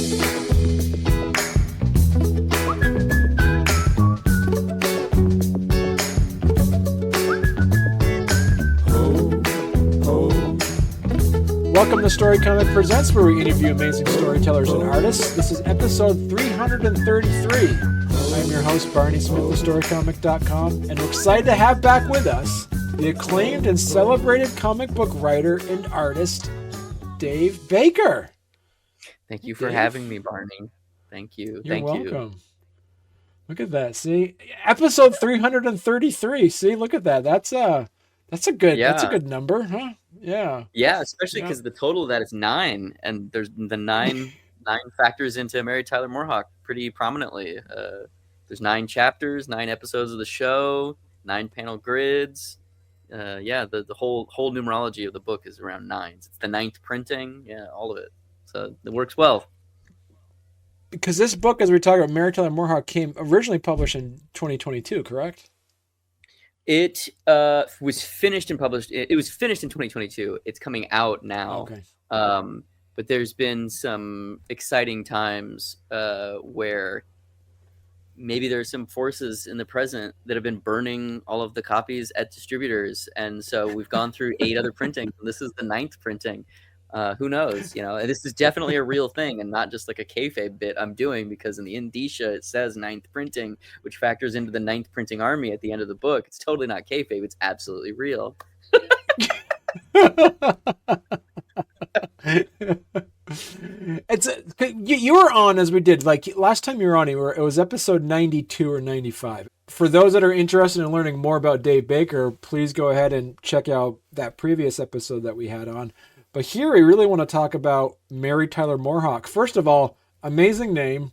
Welcome to Storycomic Presents, where we interview amazing storytellers and artists. This is episode 333. I'm your host, Barney Smith of Storycomic.com, and we're excited to have back with us the acclaimed and celebrated comic book writer and artist, Dave Baker. Thank you for having me, Barney. Thank you. You're welcome. Look at that. See, episode 333. See, look at that. That's a good number, huh? Yeah. Yeah, especially because the total of that is 9, and there's the nine factors into Mary Tyler MooreHawk pretty prominently. There's 9 chapters, 9 episodes of the show, 9 panel grids. The whole numerology of the book is around 9s. It's the 9th printing. Yeah, all of it. So it works well. Because this book, as we talk about, Mary Tyler MooreHawk, came originally published in 2022, correct? It was finished and published. It was finished in 2022. It's coming out now. Okay. But there's been some exciting times where maybe there's some forces in the present that have been burning all of the copies at distributors. And so we've gone through 8 other printings. This is the 9th printing. Who knows? And this is definitely a real thing and not just like a kayfabe bit I'm doing, because in the indicia it says 9th printing, which factors into the 9th printing army at the end of the book. It's totally not kayfabe. It's absolutely real. You were on, as we did, like last time you were on, it was episode 92 or 95. For those that are interested in learning more about Dave Baker, please go ahead and check out that previous episode that we had on. But here we really want to talk about Mary Tyler MooreHawk. First of all, amazing name.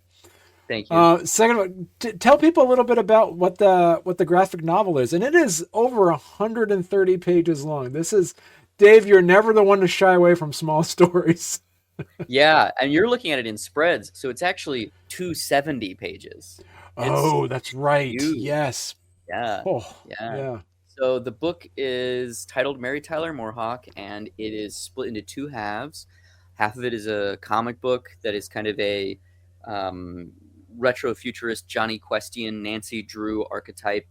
Thank you. Second, tell people a little bit about what the graphic novel is, and it is over 130 pages long. This is, Dave, you're never the one to shy away from small stories. Yeah, and you're looking at it in spreads, so it's actually 270 pages. That's right. Huge. Yes. Yeah. Oh, yeah. So the book is titled Mary Tyler MooreHawk, and it is split into 2 halves. Half of it is a comic book that is kind of a retro-futurist Jonny Questian, Nancy Drew archetype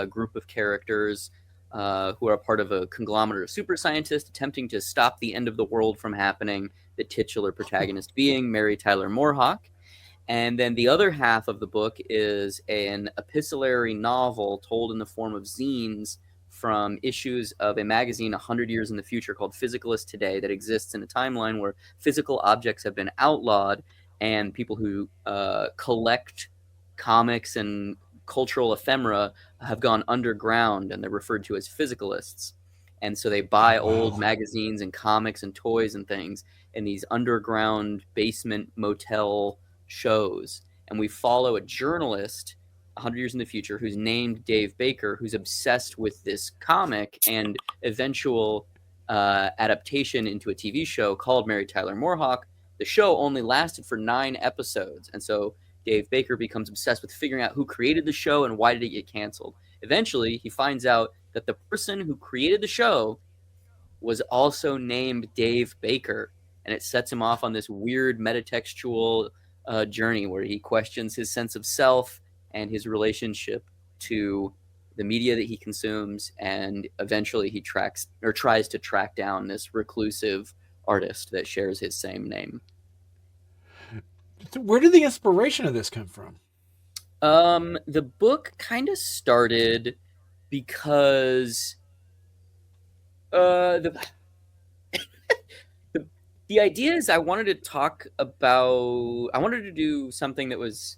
group of characters who are part of a conglomerate of super scientists attempting to stop the end of the world from happening, the titular protagonist being Mary Tyler MooreHawk. And then the other half of the book is an epistolary novel told in the form of zines from issues of a magazine 100 years in the future called Physicalist Today, that exists in a timeline where physical objects have been outlawed, and people who collect comics and cultural ephemera have gone underground, and they're referred to as physicalists. And so they buy old magazines and comics and toys and things in these underground basement motel shows. And we follow a journalist 100 years in the future who's named Dave Baker, who's obsessed with this comic and eventual adaptation into a TV show called Mary Tyler MooreHawk. The show only lasted for 9 episodes, and so Dave Baker becomes obsessed with figuring out who created the show and why did it get canceled. Eventually, he finds out that the person who created the show was also named Dave Baker, and it sets him off on this weird metatextual journey where he questions his sense of self and his relationship to the media that he consumes, and eventually he tries to track down this reclusive artist that shares his same name. Where did the inspiration of this come from? The book kind of started because the idea is I wanted to do something that was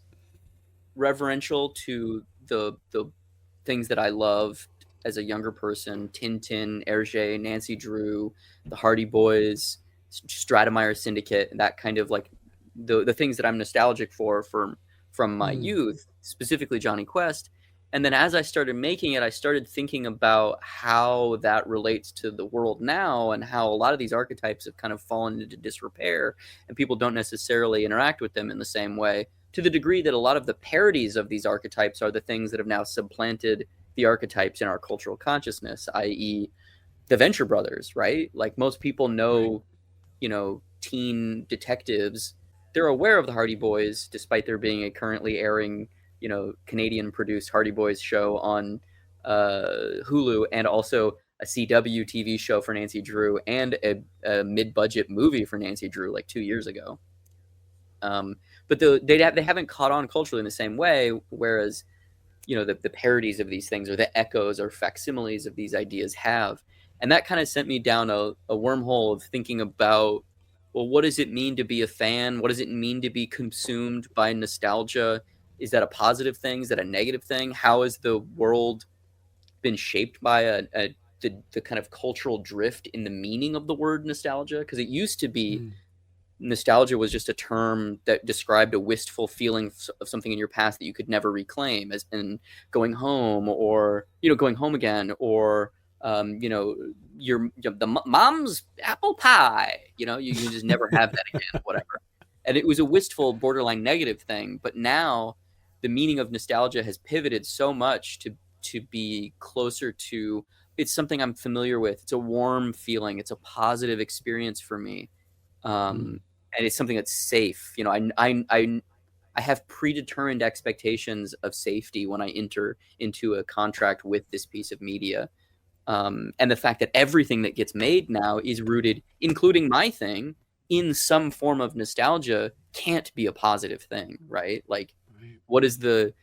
reverential to the things that I loved as a younger person: Tintin, Hergé, Nancy Drew, the Hardy Boys, Stratemeyer Syndicate, and that kind of like the things that I'm nostalgic for from my youth, specifically Jonny Quest. And then as I started making it, I started thinking about how that relates to the world now, and how a lot of these archetypes have kind of fallen into disrepair, and people don't necessarily interact with them in the same way, to the degree that a lot of the parodies of these archetypes are the things that have now supplanted the archetypes in our cultural consciousness, i.e. the Venture Brothers, right? Like most people know, teen detectives. they're aware of the Hardy Boys, despite there being a currently airing, Canadian produced Hardy Boys show on Hulu, and also a CW TV show for Nancy Drew, and a mid-budget movie for Nancy Drew like 2 years ago. But they haven't caught on culturally in the same way, whereas the parodies of these things, or the echoes or facsimiles of these ideas have. And that kind of sent me down a wormhole of thinking about, well, what does it mean to be a fan? What does it mean to be consumed by nostalgia? Is that a positive thing? Is that a negative thing? How has the world been shaped by the kind of cultural drift in the meaning of the word nostalgia? Because it used to be nostalgia was just a term that described a wistful feeling of something in your past that you could never reclaim, as in going home, or going home again, or the mom's apple pie. You just never have that again, whatever. And it was a wistful, borderline negative thing. But now the meaning of nostalgia has pivoted so much to be closer to, it's something I'm familiar with. It's a warm feeling. It's a positive experience for me. And it's something that's safe. I have predetermined expectations of safety when I enter into a contract with this piece of media. And the fact that everything that gets made now is rooted, including my thing, in some form of nostalgia, can't be a positive thing, right? Like, what is the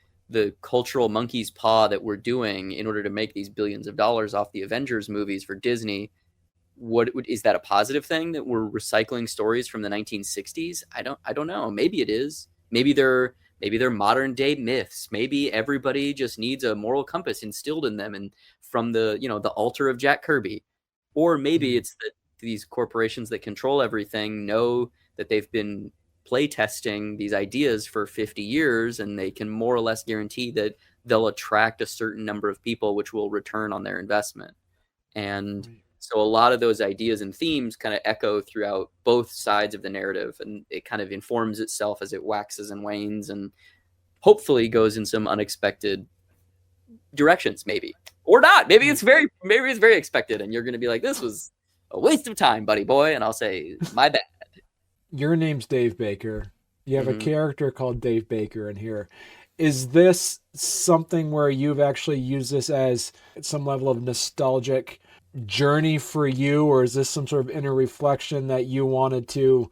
cultural monkey's paw that we're doing in order to make these billions of dollars off the Avengers movies for Disney? Is that a positive thing that we're recycling stories from the 1960s? I don't know. Maybe it is. Maybe they're modern day myths. Maybe everybody just needs a moral compass instilled in them, and from the altar of Jack Kirby. Or maybe it's that these corporations that control everything know that they've been play testing these ideas for 50 years, and they can more or less guarantee that they'll attract a certain number of people, which will return on their investment. And so a lot of those ideas and themes kind of echo throughout both sides of the narrative, and it kind of informs itself as it waxes and wanes, and hopefully goes in some unexpected directions, maybe, or not. Maybe it's very expected, and you're going to be like, this was a waste of time, buddy boy. And I'll say, my bad. Your name's Dave Baker. You have a character called Dave Baker in here. Is this something where you've actually used this as some level of nostalgic journey for you, or is this some sort of inner reflection that you wanted to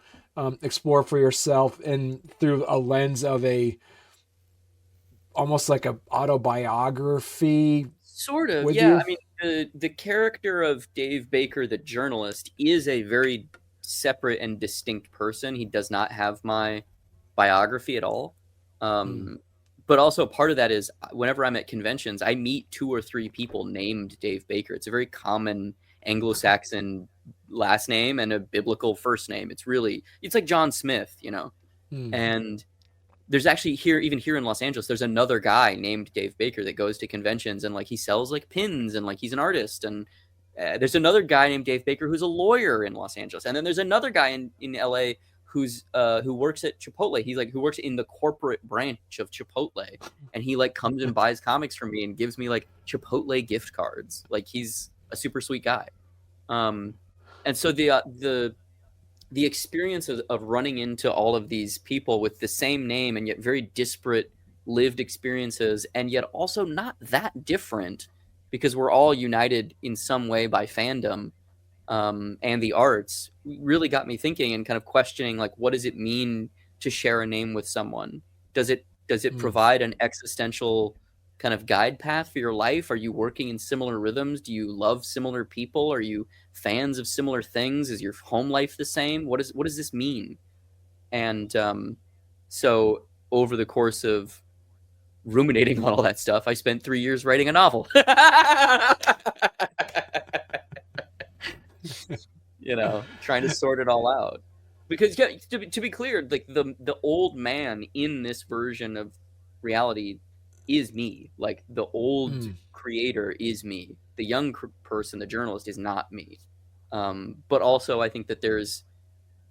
explore for yourself, and through a lens of almost like a autobiography? Sort of, yeah. I mean, the character of Dave Baker, the journalist, is a very separate and distinct person. He does not have my biography at all. But also part of that is whenever I'm at conventions, I meet 2 or 3 people named Dave Baker. It's a very common Anglo-Saxon last name and a biblical first name. It's like John Smith, And there's actually even here in Los Angeles, there's another guy named Dave Baker that goes to conventions, and like he sells like pins, and like he's an artist. And there's another guy named Dave Baker who's a lawyer in Los Angeles. And then there's another guy in LA who works at Chipotle. He's who works in the corporate branch of Chipotle, and he comes and buys comics from me and gives me Chipotle gift cards. He's a super sweet guy. And so the experience of running into all of these people with the same name and yet very disparate lived experiences, and yet also not that different, because we're all united in some way by fandom and the arts, really got me thinking and kind of questioning, what does it mean to share a name with someone? Does it provide an existential kind of guide path for your life? Are you working in similar rhythms? Do you love similar people? Are you fans of similar things? Is your home life the same? What does this mean? And so over the course of ruminating on all that stuff, I spent 3 years writing a novel. Trying to sort it all out. Because to be clear, the old man in this version of reality is me. The old creator is me. The young person, the journalist, is not me. But also I think that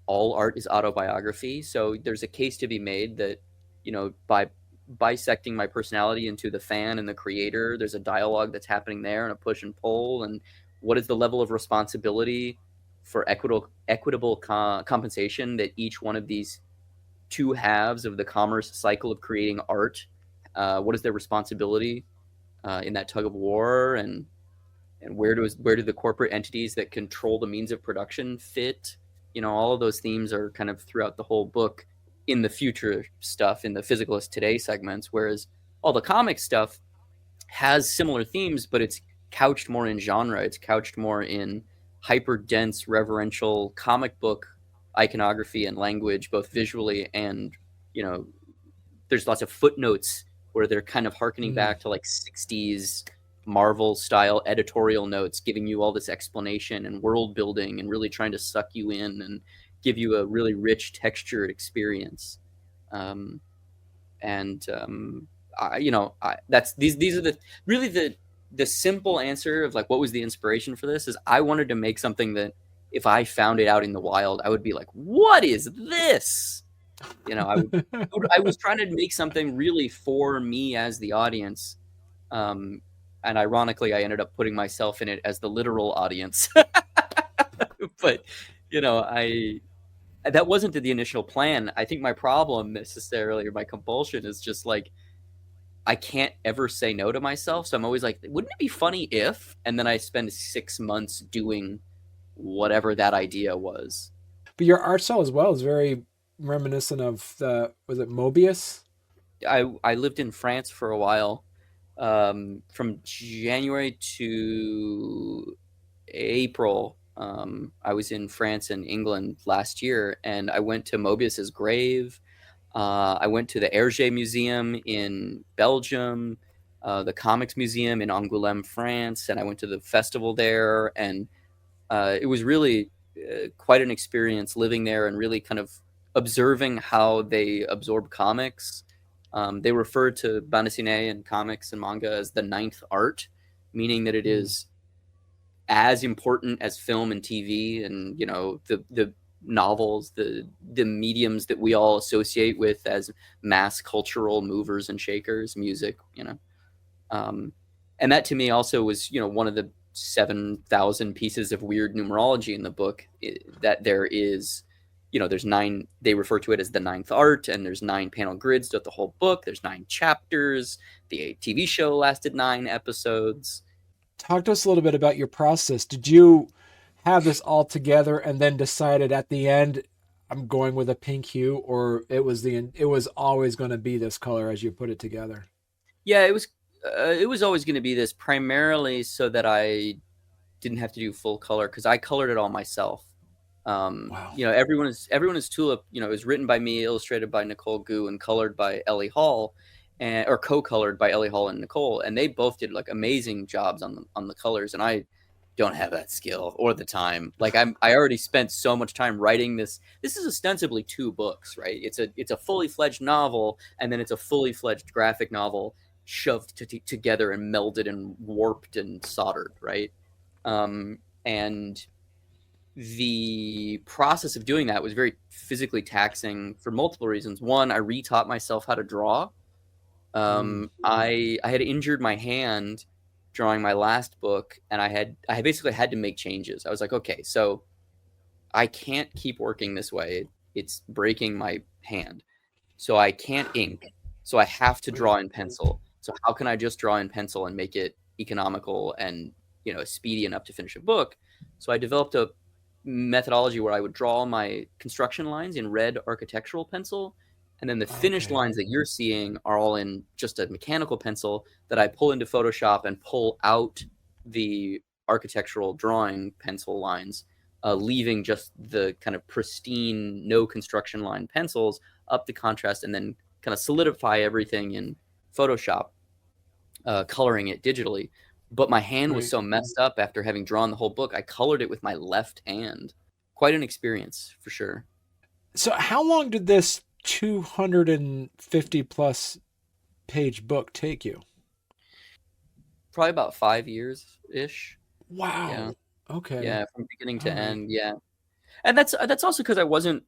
all art is autobiography. So there's a case to be made that, by bisecting my personality into the fan and the creator, there's a dialogue that's happening there, and a push and pull. And what is the level of responsibility for equitable compensation that each one of these two halves of the commerce cycle of creating art. What is their responsibility in that tug of war, and where do the corporate entities that control the means of production fit? All of those themes are kind of throughout the whole book in the future stuff, in the physicalist today segments, whereas all the comic stuff has similar themes, but it's couched more in genre. It's couched more in hyper dense, reverential comic book iconography and language, both visually and, there's lots of footnotes where they're kind of harkening back to like 60s Marvel style editorial notes, giving you all this explanation and world building and really trying to suck you in and give you a really rich textured experience. That's these are the simple answer of like what was the inspiration for this is I wanted to make something that if I found it out in the wild, I would be like, what is this? I was trying to make something really for me as the audience. And ironically, I ended up putting myself in it as the literal audience. But, that wasn't the initial plan. I think my problem necessarily, or my compulsion, is just like, I can't ever say no to myself. So I'm always like, wouldn't it be funny if? And then I spend 6 months doing whatever that idea was. But your art style as well is very reminiscent of was it Mobius? I lived in France for a while, from January to April. I was in France and England last year, and I went to Mobius's grave. I went to the Hergé Museum in Belgium, the Comics Museum in Angoulême, France, and I went to the festival there. And it was really quite an experience living there and really kind of observing how they absorb comics. They refer to bande dessinée and comics and manga as the ninth art, meaning that it is as important as film and TV and, the novels, the mediums that we all associate with as mass cultural movers and shakers, music, and that to me also was, one of the 7,000 pieces of weird numerology in the book, that there is, there's 9, they refer to it as the ninth art, and there's 9 panel grids throughout the whole book. There's 9 chapters. The TV show lasted 9 episodes. Talk to us a little bit about your process. Did you have this all together and then decided at the end, I'm going with a pink hue, or it was always going to be this color as you put it together? Yeah, it was always going to be this, primarily so that I didn't have to do full color, because I colored it all myself. Wow. Everyone is Tulip, is written by me, illustrated by Nicole Gu, and colored by Ellie Hall, or co-colored by Ellie Hall and Nicole, and they both did like amazing jobs on the colors, and I don't have that skill or the time. Like I already spent so much time writing this. This is ostensibly 2 books, right? It's a fully fledged novel, and then it's a fully fledged graphic novel shoved together and melded and warped and soldered, right? And the process of doing that was very physically taxing for multiple reasons. One, I retaught myself how to draw. I had injured my hand drawing my last book, and I basically had to make changes. I was like, okay, so I can't keep working this way. It's breaking my hand. So I can't ink. So I have to draw in pencil. So how can I just draw in pencil and make it economical and, speedy enough to finish a book? So I developed a methodology where I would draw my construction lines in red architectural pencil, and then the finished lines that you're seeing are all in just a mechanical pencil that I pull into Photoshop and pull out the architectural drawing pencil lines, leaving just the kind of pristine, no construction line pencils, up the contrast, and then kind of solidify everything in Photoshop, coloring it digitally. But my hand was so messed up after having drawn the whole book, I colored it with my left hand. Quite an experience, for sure. So how long did this 250 plus page book take you? Probably about 5 years ish. Wow. Yeah. Okay. Yeah, from beginning to end. Yeah, and that's also because I wasn't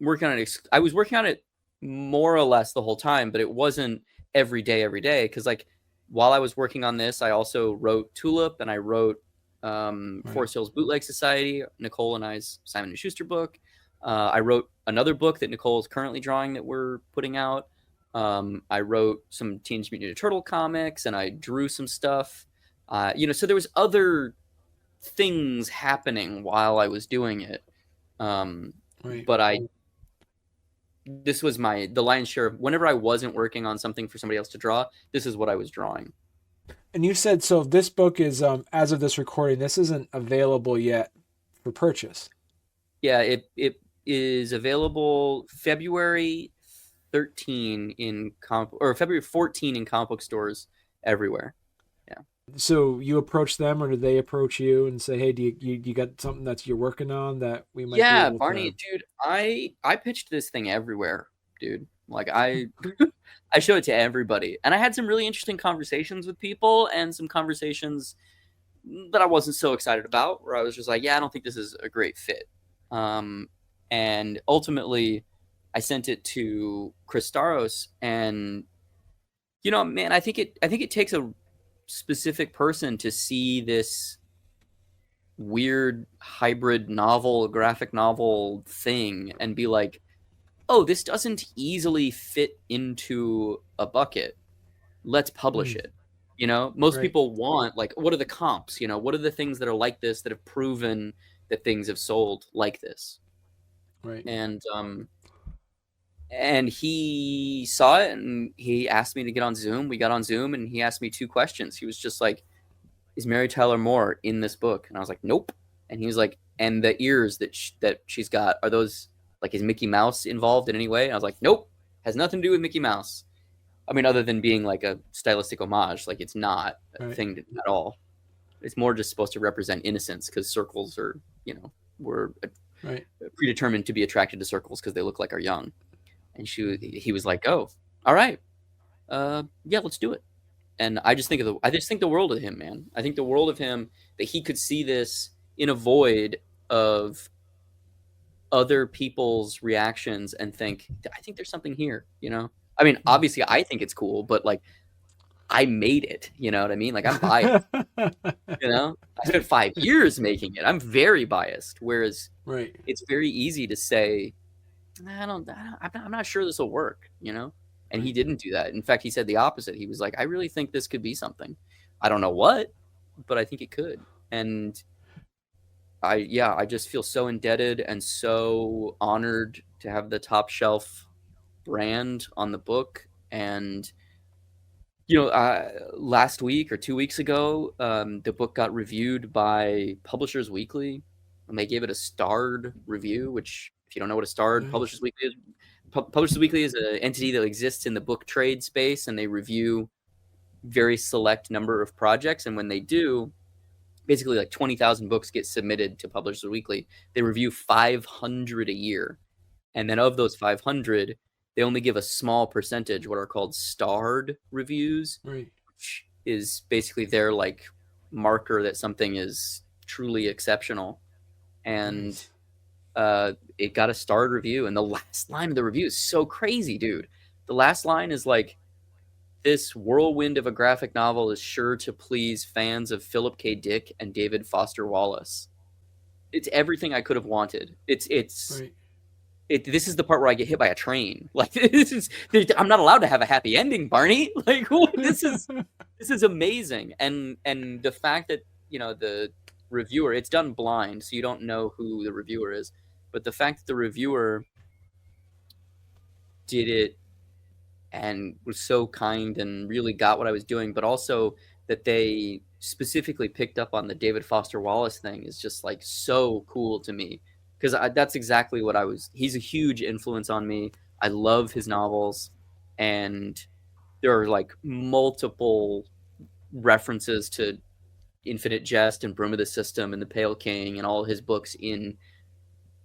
working on it. I was working on it more or less the whole time, but it wasn't every day. Because like while I was working on this, I also wrote Tulip, and I wrote Forest Hills Bootleg Society, Nicole and I's Simon & Schuster book. I wrote another book that Nicole is currently drawing that we're putting out. I wrote some Teenage Mutant Ninja Turtle comics, and I drew some stuff. So there was other things happening while I was doing it. Right. But this was the lion's share of whenever I wasn't working on something for somebody else to draw, this is what I was drawing. And you said, so this book is, as of this recording, this isn't available yet for purchase. Yeah, it is available February 13 or February 14 in comic book stores everywhere. Yeah. So you approach them, or do they approach you and say, "Hey, do you got something that you're working on that we might be able Barney, to..." dude, I pitched this thing everywhere, dude. Like I I showed it to everybody, and I had some really interesting conversations with people, and some conversations that I wasn't so excited about, where I was just like, yeah, I don't think this is a great fit. And ultimately, I sent it to Chris Staros, and man, I think it takes a specific person to see this weird hybrid novel, graphic novel thing, and be like, oh, this doesn't easily fit into a bucket. Let's publish it. Most people want, like, what are the comps? What are the things that are like this that have proven that things have sold like this? Right. And he saw it, and he asked me to get on Zoom. We got on Zoom, and he asked me 2 questions. He was just like, is Mary Tyler Moore in this book? And I was like, nope. And he was like, and the ears that she's got, are those, like, is Mickey Mouse involved in any way? And I was like, nope, has nothing to do with Mickey Mouse. I mean, other than being like a stylistic homage, like, it's not a thing at all. It's more just supposed to represent innocence, because circles are, we're predetermined to be attracted to circles because they look like our young. And he was like, oh, all right, yeah, let's do it. And I just think the world of him, man. I think the world of him, that he could see this in a void of other people's reactions and think, I think there's something here, I mean, obviously I think it's cool, but like, I made it, you know what I mean? Like, I'm biased, I spent 5 years making it. I'm very biased. Whereas it's very easy to say, I'm not sure this will work, And he didn't do that. In fact, he said the opposite. He was like, I really think this could be something. I don't know what, but I think it could. And I just feel so indebted and so honored to have the Top Shelf brand on the book. And last week or 2 weeks ago, the book got reviewed by Publishers Weekly, and they gave it a starred review. Which, if you don't know what a starred Publishers Weekly is, Publishers Weekly is an entity that exists in the book trade space, and they review very select number of projects. And when they do, basically like 20,000 books get submitted to Publishers Weekly. They review 500 a year, and then of those 500, they only give a small percentage what are called starred reviews, which is basically their like marker that something is truly exceptional. And it got a starred review, and the last line of the review is so crazy, dude. The last line is like, this whirlwind of a graphic novel is sure to please fans of Philip K. Dick and David Foster Wallace. It's everything I could have wanted. This is the part where I get hit by a train. Like, I'm not allowed to have a happy ending, Barney. Like, this is amazing. And the fact that, the reviewer, it's done blind, so you don't know who the reviewer is. But the fact that the reviewer did it and was so kind and really got what I was doing, but also that they specifically picked up on the David Foster Wallace thing is just like so cool to me. Because that's exactly what he's a huge influence on me. I love his novels, and there are like multiple references to Infinite Jest and Broom of the System and The Pale King and all his books in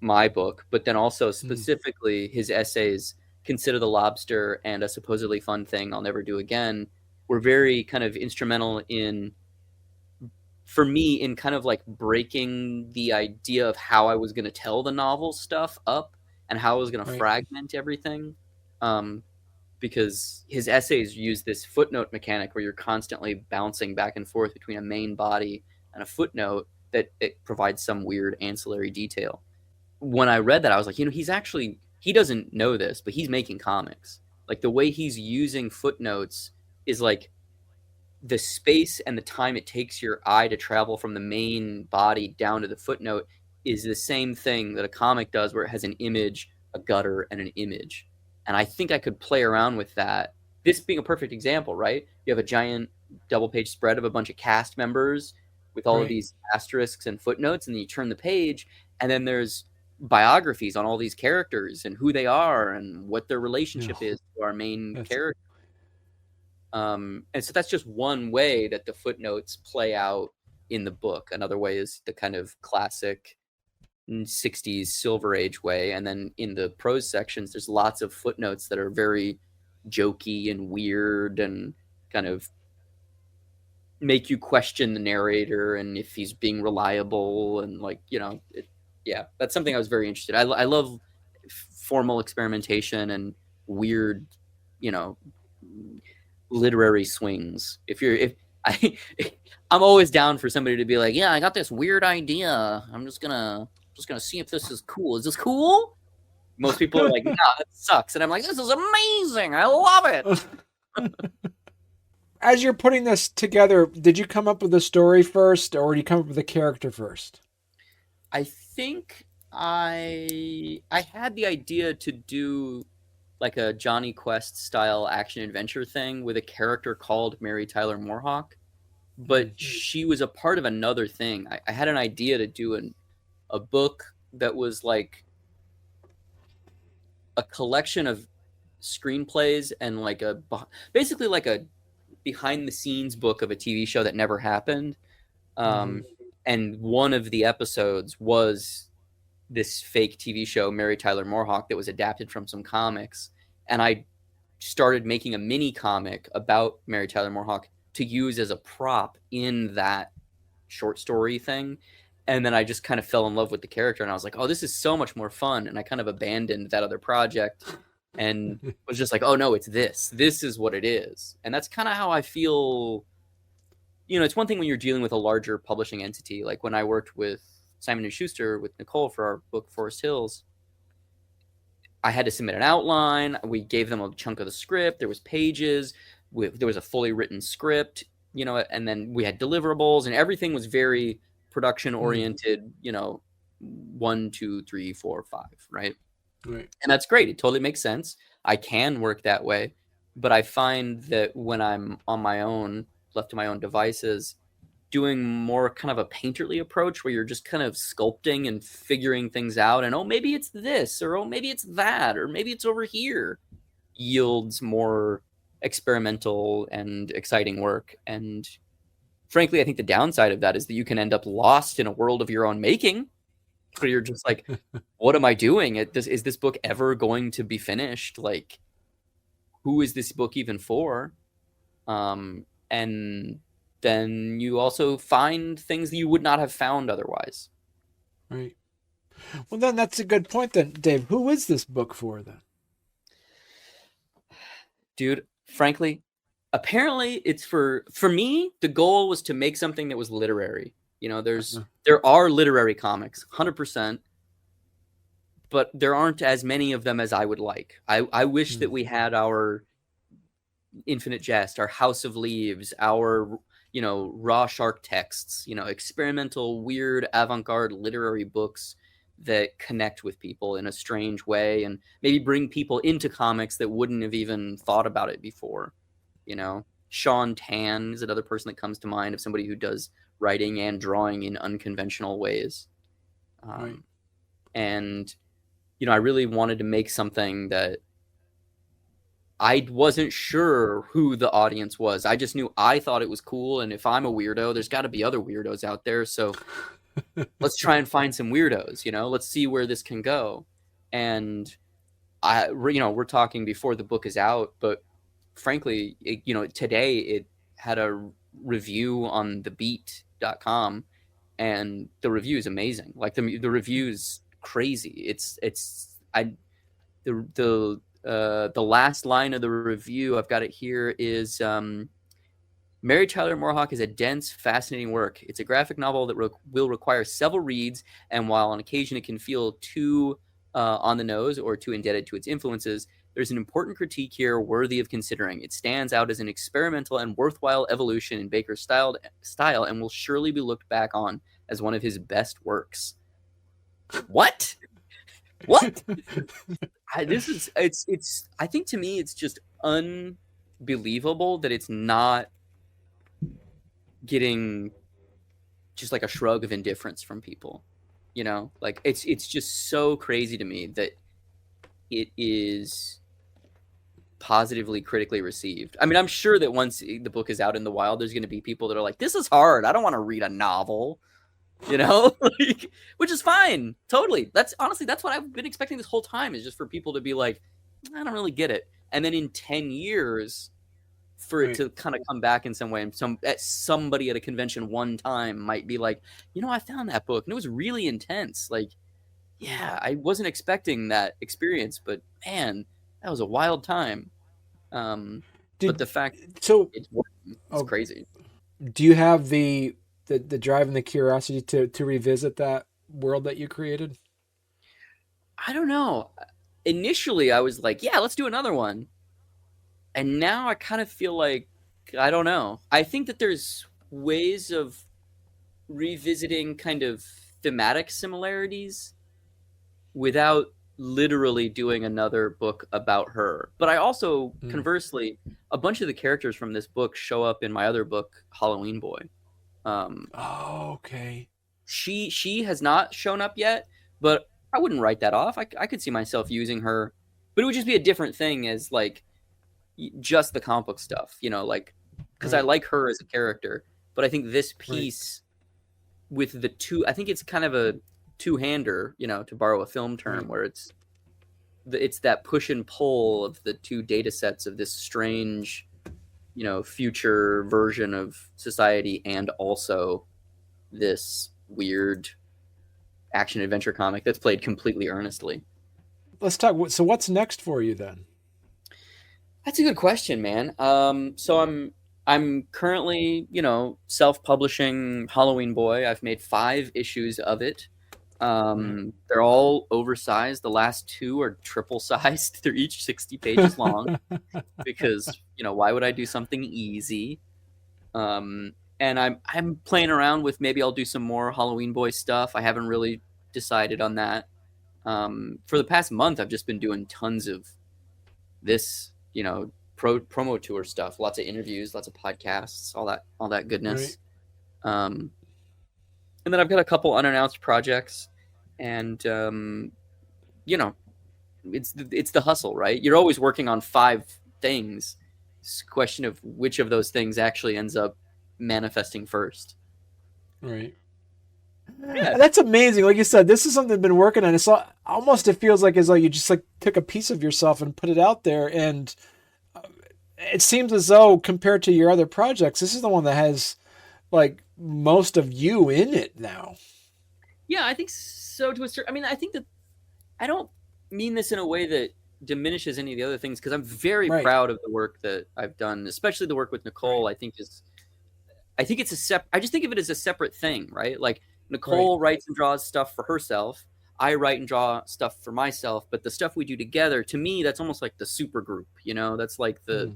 my book, but then also specifically his essays, Consider the Lobster and A Supposedly Fun Thing I'll Never Do Again, were very kind of instrumental for me in kind of like breaking the idea of how I was going to tell the novel stuff up and how I was going to fragment everything. Because his essays use this footnote mechanic where you're constantly bouncing back and forth between a main body and a footnote that it provides some weird ancillary detail. When I read that, I was like, he's actually he doesn't know this, but he's making comics. Like the way he's using footnotes is like the space and the time it takes your eye to travel from the main body down to the footnote is the same thing that a comic does, where it has an image, a gutter, and an image. And I think I could play around with that. This being a perfect example, right? You have a giant double page spread of a bunch of cast members with all of these asterisks and footnotes, and then you turn the page, and then there's biographies on all these characters and who they are and what their relationship is to our main character. And so that's just one way that the footnotes play out in the book. Another way is the kind of classic 60s Silver Age way. And then in the prose sections, there's lots of footnotes that are very jokey and weird and kind of make you question the narrator and if he's being reliable. And like, you know, that's something I was very interested in. I love formal experimentation and weird, you know, literary swings. I'm always down for somebody to be like, yeah, I got this weird idea. I'm just gonna see if this is cool. Is this cool? Most people are like, nah, that sucks. And I'm like, this is amazing. I love it. As you're putting this together, did you come up with the story first, or did you come up with the character first? I think I had the idea to do like a Jonny Quest style action adventure thing with a character called Mary Tyler MooreHawk, but she was a part of another thing. I had an idea to do a book that was like a collection of screenplays and like basically like a behind the scenes book of a TV show that never happened. And one of the episodes was this fake TV show, Mary Tyler MooreHawk, that was adapted from some comics. And I started making a mini comic about Mary Tyler MooreHawk to use as a prop in that short story thing. And then I just kind of fell in love with the character, and I was like, oh, this is so much more fun. And I kind of abandoned that other project and was just like, oh no, it's this. This is what it is. And that's kind of how I feel. You know, it's one thing when you're dealing with a larger publishing entity. Like when I worked with Simon & Schuster with Nicole for our book Forest Hills, I had to submit an outline. We gave them a chunk of the script. There was pages. There was a fully written script, you know, and then we had deliverables, and everything was very production oriented, you know, 1, 2, 3, 4, 5, right? And that's great. It totally makes sense. I can work that way. But I find that when I'm on my own, left to my own devices, doing more kind of a painterly approach where you're just kind of sculpting and figuring things out, and oh, maybe it's this, or oh, maybe it's that, or maybe it's over here, yields more experimental and exciting work. And frankly, I think the downside of that is that you can end up lost in a world of your own making, where you're just like, what am I doing? Is this book ever going to be finished? Like, who is this book even for? And then you also find things that you would not have found otherwise. Right. Well, then that's a good point then, Dave. Who is this book for then? Dude, frankly, apparently it's for me, the goal was to make something that was literary. You know, there are literary comics, 100%, but there aren't as many of them as I would like. I wish that we had our Infinite Jest, our House of Leaves, our, you know, raw shark texts, you know, experimental, weird, avant-garde literary books that connect with people in a strange way and maybe bring people into comics that wouldn't have even thought about it before. You know, Sean Tan is another person that comes to mind of somebody who does writing and drawing in unconventional ways. And, you know, I really wanted to make something that I wasn't sure who the audience was. I just knew I thought it was cool. And if I'm a weirdo, there's got to be other weirdos out there. So let's try and find some weirdos, you know, let's see where this can go. And we're talking before the book is out, but frankly, today it had a review on thebeat.com, and the review is amazing. Like the review's crazy. The last line of the review, I've got it here, is Mary Tyler MooreHawk is a dense, fascinating work. It's a graphic novel that will require several reads, and while on occasion it can feel too on the nose or too indebted to its influences, there's an important critique here worthy of considering. It stands out as an experimental and worthwhile evolution in Baker's style and will surely be looked back on as one of his best works. What? What? I think to me it's just unbelievable that it's not getting just like a shrug of indifference from people. You know, like it's just so crazy to me that it is positively critically received. I mean, I'm sure that once the book is out in the wild, there's going to be people that are like, this is hard. I don't want to read a novel, you know, like, which is fine. Totally. That's what I've been expecting this whole time, is just for people to be like, I don't really get it. And then in 10 years for it to kind of come back in some way, and somebody at a convention one time might be like, you know, I found that book and it was really intense. Like, yeah, I wasn't expecting that experience, but man, that was a wild time. But the fact it's working, it's crazy. Do you have the drive and the curiosity to revisit that world that you created? I don't know. Initially, I was like, yeah, let's do another one. And now I kind of feel like, I don't know. I think that there's ways of revisiting kind of thematic similarities without literally doing another book about her. But I also, conversely, a bunch of the characters from this book show up in my other book, Halloween Boy. Okay. She has not shown up yet, but I wouldn't write that off. I could see myself using her, but it would just be a different thing as like just the comic book stuff, you know, like, because I like her as a character, but I think this piece with the two, I think it's kind of a two-hander, you know, to borrow a film term, where it's that push and pull of the two data sets of this strange, you know, future version of society, and also this weird action adventure comic that's played completely earnestly. Let's talk. So what's next for you then? That's a good question, man. So I'm currently, you know, self-publishing Halloween Boy. I've made 5 issues of it. They're all oversized. The last 2 are triple sized. They're each 60 pages long because, you know, why would I do something easy? And I'm playing around with, maybe I'll do some more Halloween Boy stuff. I haven't really decided on that. For the past month, I've just been doing tons of this, you know, promo tour stuff, lots of interviews, lots of podcasts, all that goodness. And then I've got a couple unannounced projects, and you know, it's the hustle, right? You're always working on 5 things. It's a question of which of those things actually ends up manifesting first. Right. Yeah. That's amazing. Like you said, this is something I've been working on. It's almost, it feels like as though you just like took a piece of yourself and put it out there, and it seems as though compared to your other projects, this is the one that has like most of you in it now. Yeah, I think so. I mean, I think that I don't mean this in a way that diminishes any of the other things, because I'm very proud of the work that I've done, especially the work with Nicole. I think it's I just think of it as a separate thing, right? Like Nicole writes and draws stuff for herself. I write and draw stuff for myself, but the stuff we do together, to me, that's almost like the super group, you know, that's like the,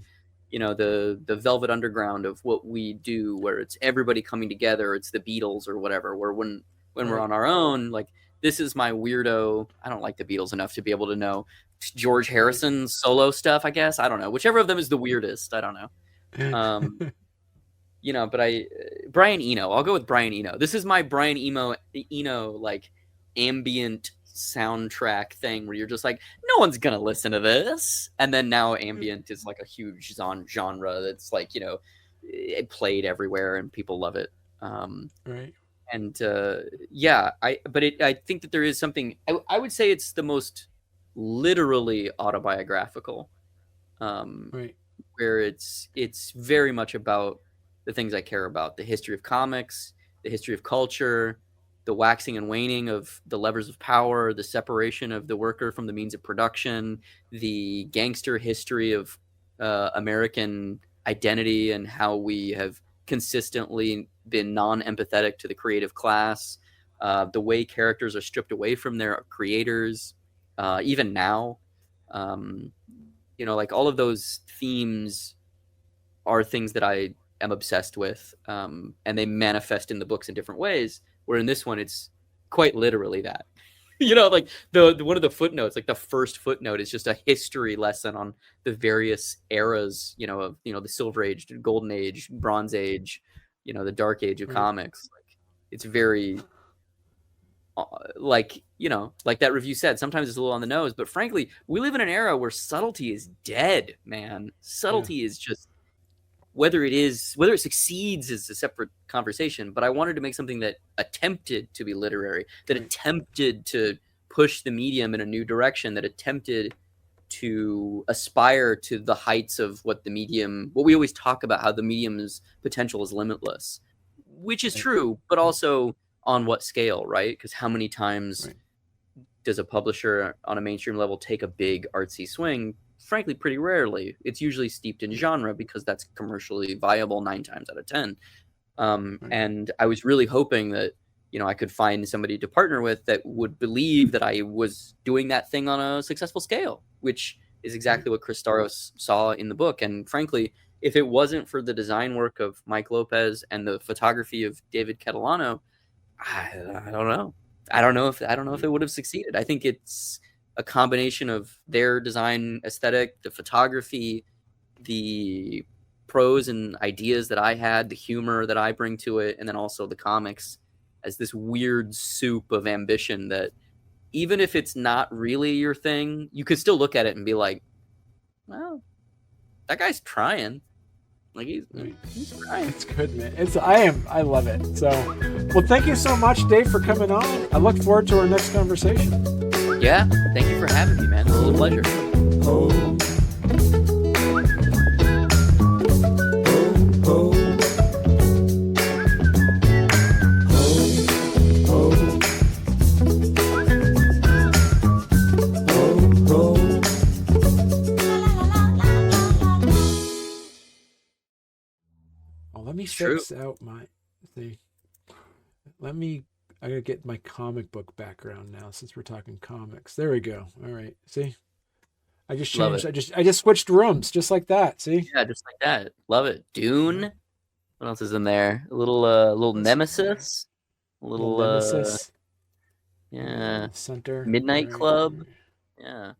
you know, the velvet underground of what we do, where it's everybody coming together. It's the Beatles or whatever, where when we're on our own, like, this is my weirdo. I don't like the Beatles enough to be able to know George Harrison's solo stuff, I guess. I don't know. Whichever of them is the weirdest. I don't know. You know, but Brian Eno, I'll go with Brian Eno. This is my Brian Eno, like, ambient soundtrack thing where you're just like, no one's going to listen to this. And then now ambient is like a huge genre that's like, you know, it played everywhere and people love it. And yeah, I think that there is something, I would say it's the most literally autobiographical, where it's very much about the things I care about: the history of comics, the history of culture, the waxing and waning of the levers of power, the separation of the worker from the means of production, the gangster history of American identity and how we have consistently been non-empathetic to the creative class, the way characters are stripped away from their creators, even now. You know, like all of those themes are things that I am obsessed with, and they manifest in the books in different ways. Where in this one, it's quite literally that. You know, like the one of the footnotes, like the first footnote, is just a history lesson on the various eras. You know, of the Silver Age, Golden Age, Bronze Age, the Dark Age of comics. Like it's very like like that review said, sometimes it's a little on the nose, but frankly, we live in an era where subtlety is dead, man. Subtlety is just, whether it succeeds is a separate conversation, but I wanted to make something that attempted to be literary, that attempted to push the medium in a new direction, that attempted to aspire to the heights of what we always talk about, how the medium's potential is limitless, which is true, but also on what scale, right? Because how many times does a publisher on a mainstream level take a big artsy swing? Frankly, pretty rarely. It's usually steeped in genre because that's commercially viable 9 times out of 10. And I was really hoping that I could find somebody to partner with that would believe that I was doing that thing on a successful scale, which is exactly what Chris Staros saw in the book. And frankly, if it wasn't for the design work of Mike Lopez and the photography of David Catalano, I don't know. I don't know if it would have succeeded. I think it's a combination of their design aesthetic, the photography, the prose and ideas that I had, the humor that I bring to it, and then also the comics as this weird soup of ambition that even if it's not really your thing, you could still look at it and be like, well, that guy's trying. Like he's trying. It's good, man. I love it. So, well, thank you so much, Dave, for coming on. I look forward to our next conversation. Yeah, thank you for having me, man. It was a pleasure. Let me fix out my thing. I gotta get my comic book background now since we're talking comics. There we go. All right. See? I just changed. I just switched rooms just like that. See? Yeah, just like that. Love it. Dune. What else is in there? A little Nemesis. A little Nemesis. Yeah. Center. Midnight Club. Yeah.